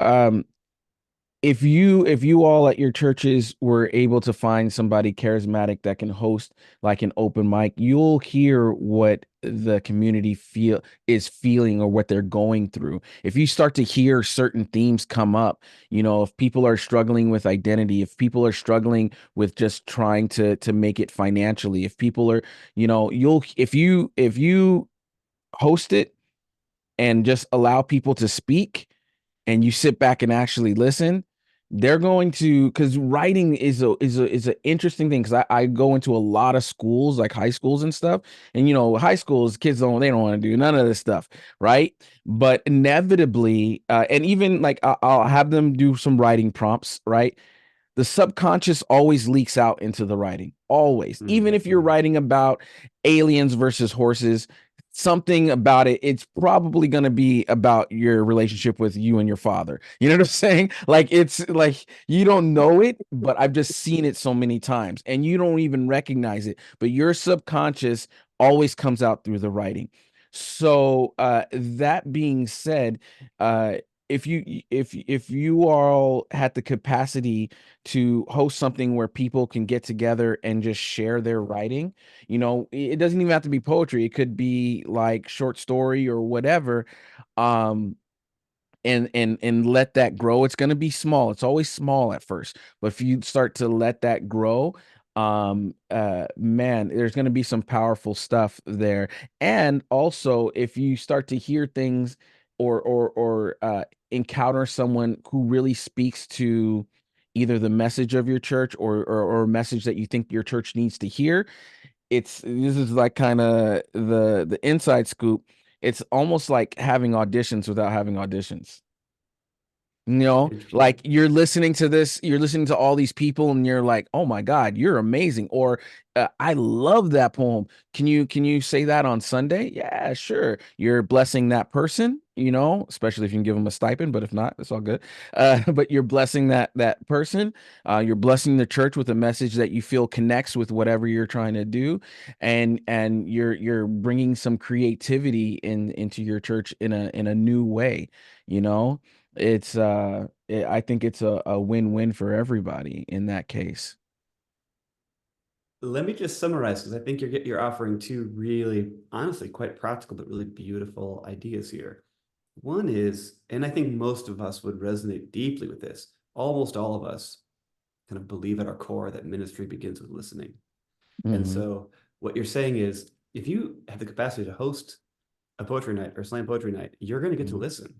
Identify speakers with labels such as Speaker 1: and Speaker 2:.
Speaker 1: Um, if you all at your churches were able to find somebody charismatic that can host like an open mic, you'll hear what the community is feeling or what they're going through. If you start to hear certain themes come up, if people are struggling with identity, if people are struggling with just trying to make it financially, if people are, you'll if you host it and just allow people to speak and you sit back and actually listen, they're going to, because writing is an interesting thing. Because I go into a lot of schools, like high schools and stuff, and high schools kids don't want to do none of this stuff, right? But inevitably, and even like I'll have them do some writing prompts, right? The subconscious always leaks out into the writing, always. Even if you're
Speaker 2: Mm-hmm.
Speaker 1: writing about aliens versus horses, something about it's probably going to be about your relationship with you and your father. You know what I'm saying? Like, it's like you don't know it, but I've just seen it so many times and you don't even recognize it, but your subconscious always comes out through the writing. So that being said, uh if you all had the capacity to host something where people can get together and just share their writing, it doesn't even have to be poetry. It could be like short story or whatever. Um, and let that grow. It's going to be small. It's always small at first, but if you start to let that grow, man, there's going to be some powerful stuff there. And also, if you start to hear things or encounter someone who really speaks to either the message of your church or a message that you think your church needs to hear, this is like kind of the inside scoop. It's almost like having auditions without having auditions. Like
Speaker 2: Interesting.
Speaker 1: you're listening to all these people and you're like, "Oh my God, you're amazing." Or I love that poem. Can you say that on Sunday? Yeah, sure. You're blessing that person, especially if you can give them a stipend, but if not, it's all good. But you're blessing that person. You're blessing the church with a message that you feel connects with whatever you're trying to do, and you're bringing some creativity into your church in a new way, you know I think it's a win-win for everybody in that case.
Speaker 2: Let me just summarize because I think you're offering two really, honestly, quite practical but really beautiful ideas here. One is, and I think most of us would resonate deeply with this. Almost all of us kind of believe at our core that ministry begins with listening. And
Speaker 1: Hmm.
Speaker 2: so what you're saying is, if you have the capacity to host a poetry night or slam poetry night, you're going to get to
Speaker 1: Hmm.
Speaker 2: listen.